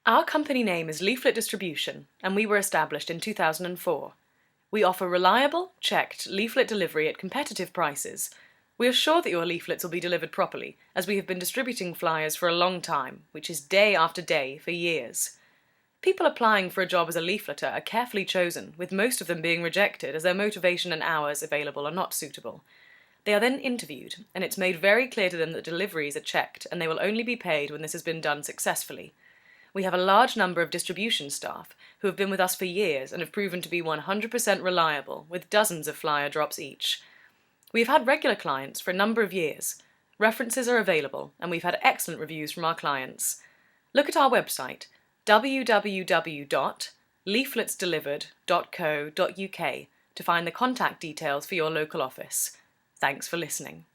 Our company name is Leaflet Distribution, and we were established in 2004. We offer reliable, checked leaflet delivery at competitive prices. We are sure that your leaflets will be delivered properly, as we have been distributing flyers for a long time, which is day after day for years. People applying for a job as a leafleter are carefully chosen, with most of them being rejected as their motivation and hours available are not suitable. They are then interviewed, and it's made very clear to them that deliveries are checked and they will only be paid when this has been done successfully. We have a large number of distribution staff who have been with us for years and have proven to be 100% reliable, with dozens of flyer drops each. We have had regular clients for a number of years. References are available, and we've had excellent reviews from our clients. Look at our website, www.leafletsdelivered.co.uk, to find the contact details for your local office. Thanks for listening.